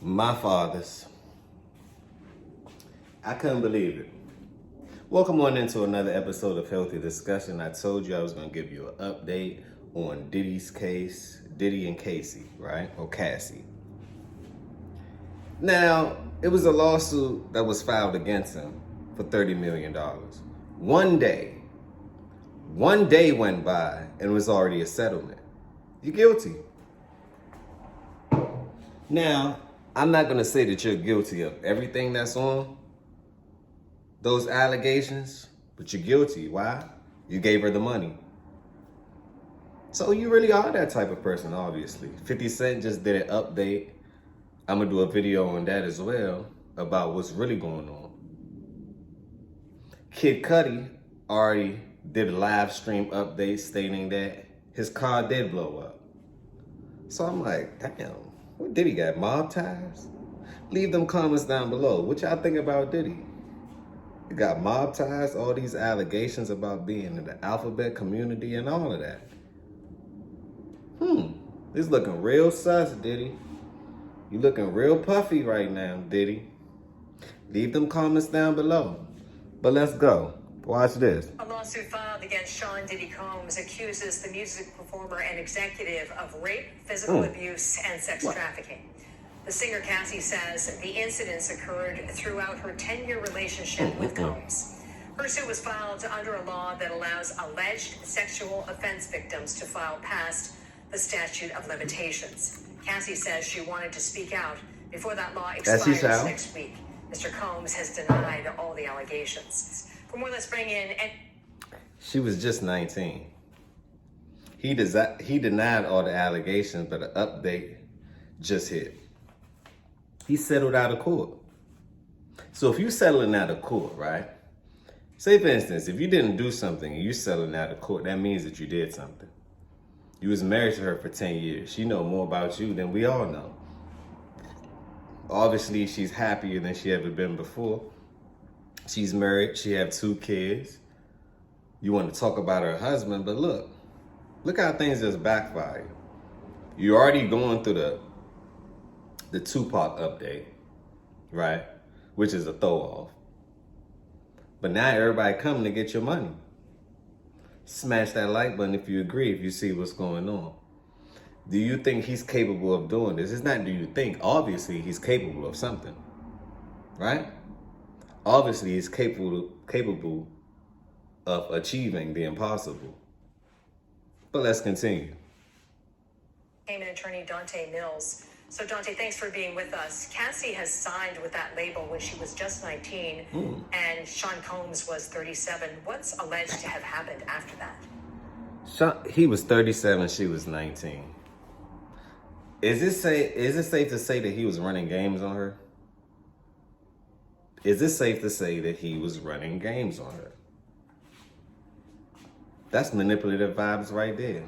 My fathers. I couldn't believe it. Welcome on into another episode of Healthy Discussion. I told you I was going to give you an update on Diddy's case, Diddy and Casey, right? Or Cassie. Now, it was a lawsuit that was filed against him for $30 million. One day went by and it was already a settlement. You're guilty. Now, I'm not going to say that you're guilty of everything that's on those allegations, but you're guilty. Why? You gave her the money. So you really are that type of person, obviously. 50 Cent just did an update. I'm going to do a video on that as well about what's really going on. Kid Cudi already did a live stream update stating that his car did blow up. So I'm like, damn, what Diddy got, mob ties? Leave them comments down below. What y'all think about Diddy? You got mob ties, all these allegations about being in the alphabet community and all of that. It's looking real sus, Diddy. You looking real puffy right now, Diddy. Leave them comments down below. But let's go. Watch this. A lawsuit filed against Sean Diddy Combs accuses the music performer and executive of rape, physical abuse, and sex trafficking. The singer Cassie says the incidents occurred throughout her 10-year relationship with Combs. Her suit was filed under a law that allows alleged sexual offense victims to file past the statute of limitations. Cassie says she wanted to speak out before that law expires next week. Mr. Combs has denied all the allegations. For more, let's bring in... She was just 19. He denied all the allegations, but an update just hit. He settled out of court. So if you settling out of court, right? Say for instance, if you didn't do something and you settling out of court, that means that you did something. You was married to her for 10 years. She know more about you than we all know. Obviously, she's happier than she ever been before. She's married. She have 2 kids. You want to talk about her husband, but look how things just backfired. You're already going through the Tupac update, right? Which is a throw off. But now everybody coming to get your money. Smash that like button if you agree, if you see what's going on. Do you think he's capable of doing this? It's not do you think. Obviously, he's capable of something, right? Obviously, he's capable of achieving the impossible. But let's continue. Payment attorney Dante Mills. So Dante, thanks for being with us. Cassie has signed with that label when she was just 19, and Sean Combs was 37. What's alleged to have happened after that? He was 37, she was 19. Is it safe to say that he was running games on her? Is it safe to say that he was running games on her? That's manipulative vibes right there.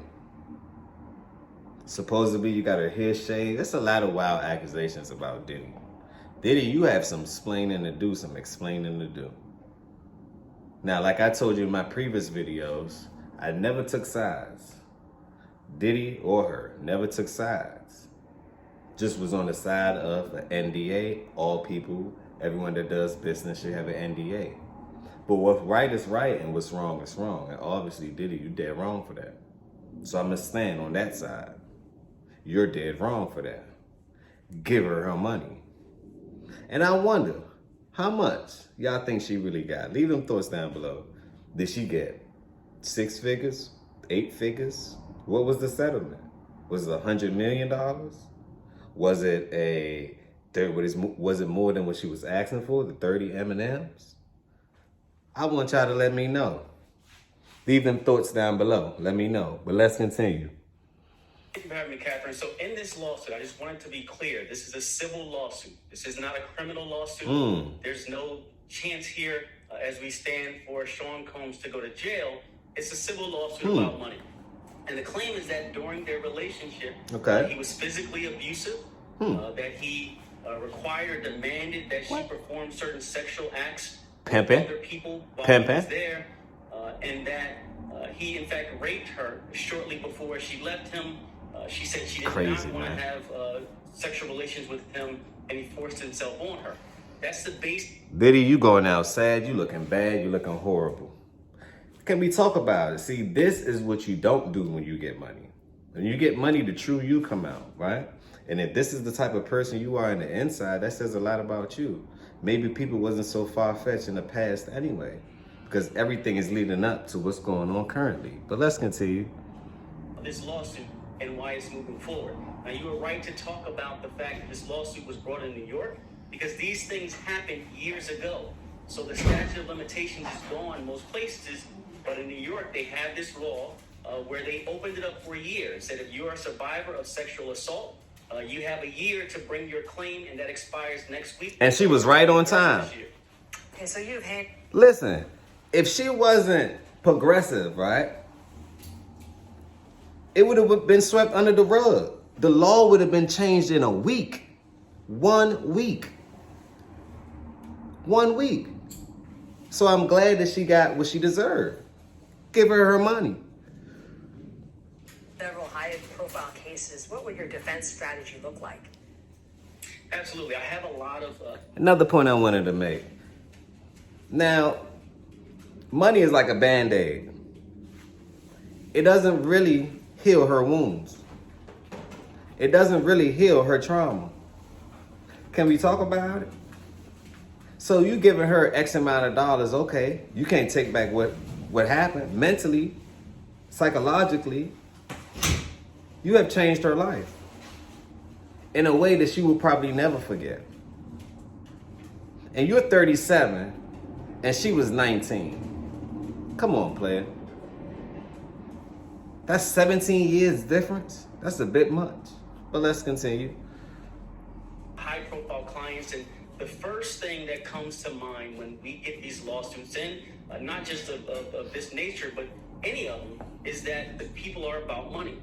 Supposedly you got her hair shaved. There's a lot of wild accusations about Diddy. Diddy, you have some explaining to do, some explaining to do. Now, like I told you in my previous videos, I never took sides. Diddy or her never took sides. Just was on the side of an NDA. All people, everyone that does business should have an NDA. But what's right is right and what's wrong is wrong. And obviously, Diddy, you dead wrong for that. So I'm going to stand on that side. You're dead wrong for that. Give her her money. And I wonder, how much y'all think she really got? Leave them thoughts down below. Did she get 6 figures? 8 figures? What was the settlement? Was it $100 million? Was it more than what she was asking for, the 30 M&Ms? I want y'all to let me know. Leave them thoughts down below. Let me know. But let's continue. Thank you for having me, Catherine. So in this lawsuit, I just wanted to be clear. This is a civil lawsuit. This is not a criminal lawsuit. There's no chance here as we stand for Sean Combs to go to jail. It's a civil lawsuit about money. And the claim is that during their relationship, he was physically abusive, that he required, demanded that she perform certain sexual acts with other people while he was there, and that he, in fact, raped her shortly before she left him She said she did Crazy, not want to man. have sexual relations with him, and he forced himself on her. That's the base. Diddy, you going out sad, you looking bad, you looking horrible. Can we talk about it? See, this is what you don't do when you get money. When you get money, the true you come out, right? And if this is the type of person you are in the inside, that says a lot about you. Maybe people wasn't so far-fetched in the past anyway, because everything is leading up to what's going on currently. But let's continue. This lawsuit and why it's moving forward. Now, you are right to talk about the fact that this lawsuit was brought in New York because these things happened years ago. So the statute of limitations is gone most places, but in New York, they have this law where they opened it up for a year. It said if you're a survivor of sexual assault, you have a year to bring your claim, and that expires next week. And she was right on time. Okay, so you've had... Listen, if she wasn't progressive, right, it would have been swept under the rug. The law would have been changed in a week. 1 week. 1 week. So I'm glad that she got what she deserved. Give her her money. several high-profile cases. What would your defense strategy look like? Absolutely. I have a lot of... Another point I wanted to make. Now, money is like a Band-Aid. It doesn't really heal her wounds. It doesn't really heal her trauma. Can we talk about it? So you giving her X amount of dollars, okay. You can't take back what happened mentally, psychologically. You have changed her life in a way that she will probably never forget. And you're 37 and she was 19. Come on, player. That's 17 years difference. That's a bit much. But let's continue. High-profile clients, and the first thing that comes to mind when we get these lawsuits in, not just of this nature, but any of them, is that the people are about money.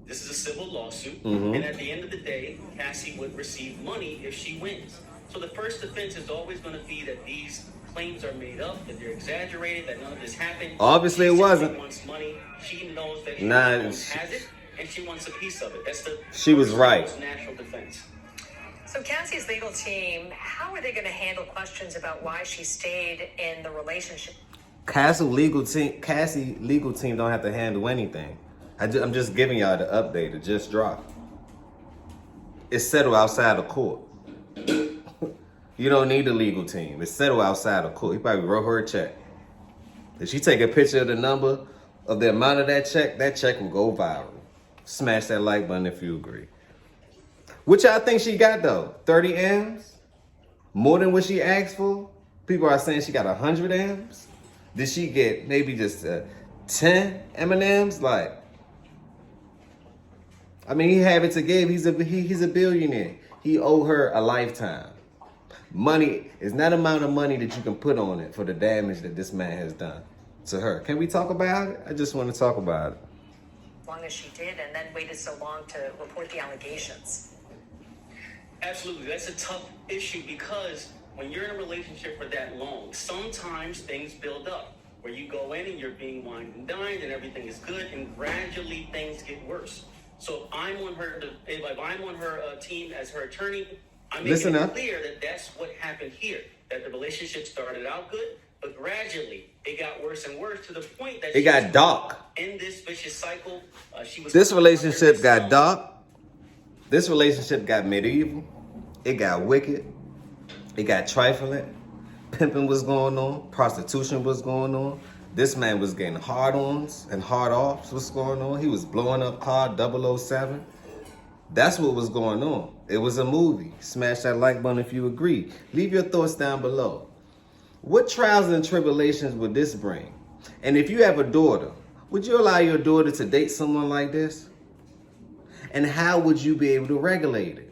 This is a civil lawsuit, and at the end of the day, Cassie would receive money if she wins. So the first defense is always going to be that these claims are made up, that they're exaggerated, that none of this happened. Obviously, it wasn't. She wants money. She knows that she has it, and she wants a piece of it. That's the She was right. Natural defense. So Cassie's legal team, how are they going to handle questions about why she stayed in the relationship? Cassie legal team don't have to handle anything. I'm just giving y'all the update. It just dropped. It's settled outside of court. You don't need a legal team. It's settled outside of court. He probably wrote her a check. If she take a picture of the number of the amount of that check will go viral. Smash that like button if you agree. What y'all think she got though? 30 M's? More than what she asked for? People are saying she got 100 M's. Did she get maybe just 10 M&Ms? Like, I mean, he have it to give. He's a billionaire. He owe her a lifetime. Money is not amount of money that you can put on it for the damage that this man has done to her. Can we talk about it? I just want to talk about it. As long as she did, and then waited so long to report the allegations. Absolutely. That's a tough issue because when you're in a relationship for that long, sometimes things build up where you go in and you're being wined and dined and everything is good, and gradually things get worse. So if I'm on her team as her attorney, I'm making it clear that that's what happened here, that the relationship started out good, but gradually it got worse and worse to the point that it got dark. In this vicious cycle, this relationship got dark. This relationship got medieval. It got wicked. It got trifling. Pimping was going on. Prostitution was going on. This man was getting hard-ons and hard-offs. What's going on? He was blowing up car 007. That's what was going on. It was a movie. Smash that like button if you agree. Leave your thoughts down below. What trials and tribulations would this bring? And if you have a daughter, would you allow your daughter to date someone like this? And how would you be able to regulate it?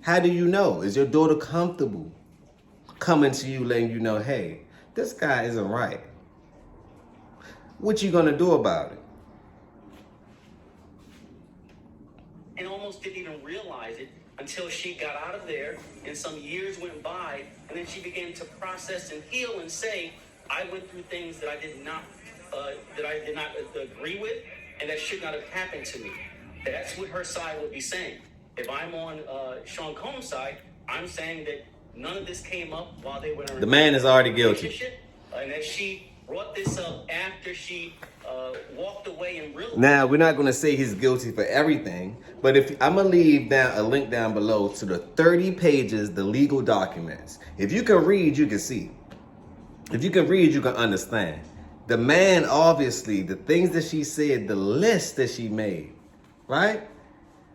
How do you know? Is your daughter comfortable coming to you letting you know, hey, this guy isn't right? What you gonna do about it? And almost didn't even realize it until she got out of there and some years went by, and then she began to process and heal and say, I went through things that I did not agree with, and that should not have happened to me. That's what her side would be saying. If I'm on Sean Combs' side, I'm saying that none of this came up while they were in The man is already guilty. And that she brought this up after she walked away and realized. Now, we're not going to say he's guilty for everything, but if I'm going to leave down a link down below to the 30 pages, the legal documents. If you can read, you can see. If you can read, you can understand. The man, obviously, the things that she said, the list that she made, right?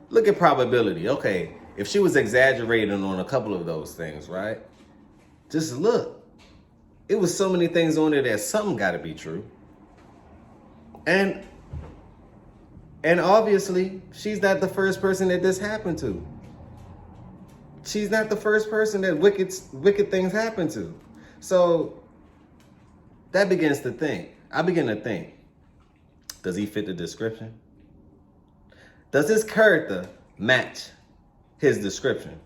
Look at probability. Okay, if she was exaggerating on a couple of those things, right? Just look. It was so many things on there that something got to be true. And obviously, she's not the first person that this happened to. She's not the first person that wicked things happen to. So that begins to think. I begin to think, does he fit the description? Does his character match his description?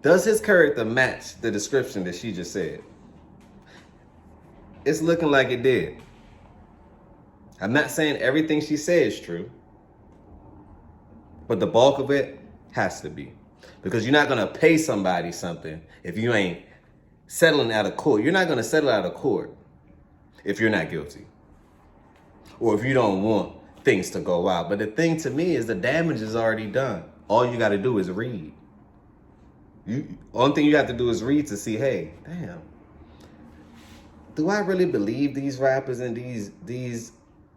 Does his character match the description that she just said? It's looking like it did. I'm not saying everything she said is true, but the bulk of it has to be. Because you're not going to pay somebody something if you ain't settling out of court. You're not going to settle out of court if you're not guilty. Or if you don't want things to go out. But the thing to me is the damage is already done. All you got to do is read. Only thing you have to do is read to see, hey, damn. Do I really believe these rappers and these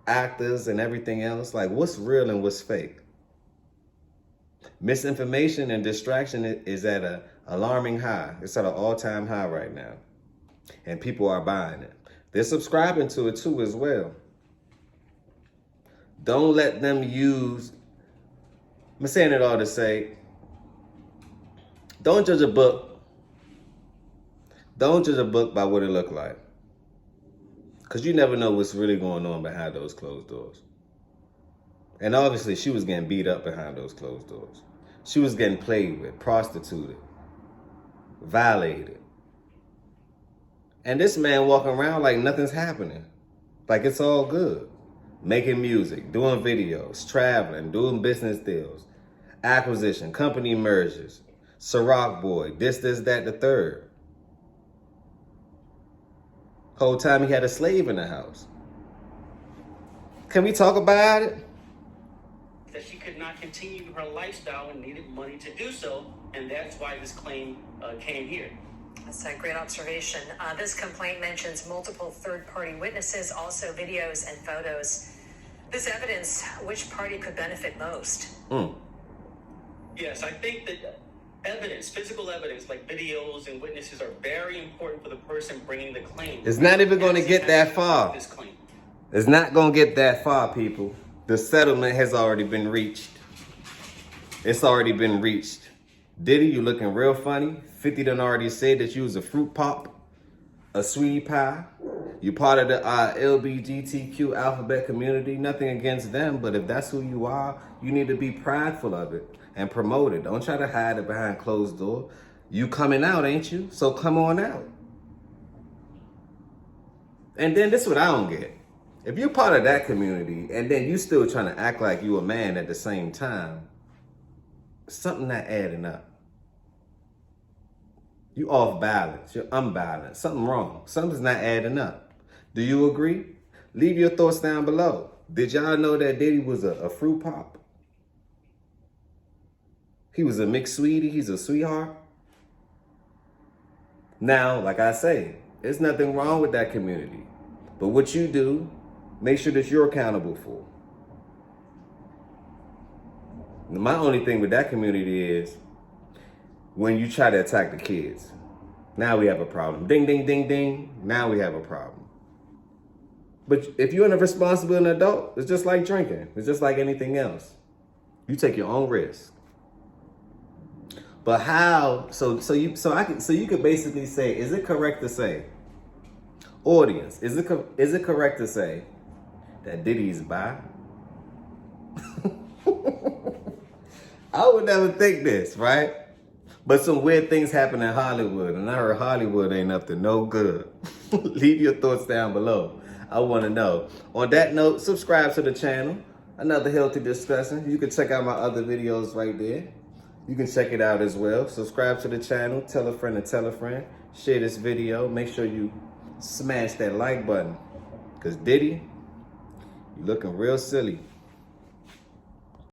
actors and everything else? Like, what's real and what's fake? Misinformation and distraction is at an alarming high. It's at an all-time high right now. And people are buying it. They're subscribing to it too as well. Don't let them use, I'm saying it all to say, don't judge a book. Don't judge a book by what it look like. Because you never know what's really going on behind those closed doors. And obviously, she was getting beat up behind those closed doors. She was getting played with, prostituted, violated. And this man walking around like nothing's happening. Like it's all good. Making music, doing videos, traveling, doing business deals, acquisition, company mergers, Ciroc boy, this, that, the third. Whole time he had a slave in the house. Can we talk about it? That she could not continue her lifestyle and needed money to do so, and that's why this claim came here. That's a great observation. This complaint mentions multiple third-party witnesses, also videos and photos. This evidence, which party could benefit most? Yes, I think that evidence, physical evidence, like videos and witnesses, are very important for the person bringing the claim. It's not even going to get that far. This claim. It's not going to get that far, people. The settlement has already been reached. It's already been reached. Diddy, you looking real funny. 50 done already said that you was a fruit pop, a sweetie pie. You part of the LGBTQ alphabet community. Nothing against them, but if that's who you are, you need to be prideful of it and promote it. Don't try to hide it behind closed door. You coming out, ain't you? So come on out. And then this is what I don't get. If you're part of that community and then you still trying to act like you a man at the same time, something not adding up. You off balance. You're unbalanced. Something wrong. Something's not adding up. Do you agree? Leave your thoughts down below. Did y'all know that Diddy was a fruit pop? He was a mixed sweetie. He's a sweetheart. Now, like I say, there's nothing wrong with that community. But what you do, make sure that you're accountable for. My only thing with that community is when you try to attack the kids. Now we have a problem. Ding, ding, ding, ding. Now we have a problem. But if you're a responsible adult, it's just like drinking. It's just like anything else. You take your own risk. But how? So you could basically say, is it correct to say, audience, is it correct to say that Diddy's bi? I would never think this, right? But some weird things happen in Hollywood, and I heard Hollywood ain't up to no good. Leave your thoughts down below. I want to know. On that note, subscribe to the channel. another healthy discussion. You can check out my other videos right there. You can check it out as well. Subscribe to the channel, tell a friend to tell a friend, share this video. Make sure you smash that like button. Cause Diddy, you looking real silly.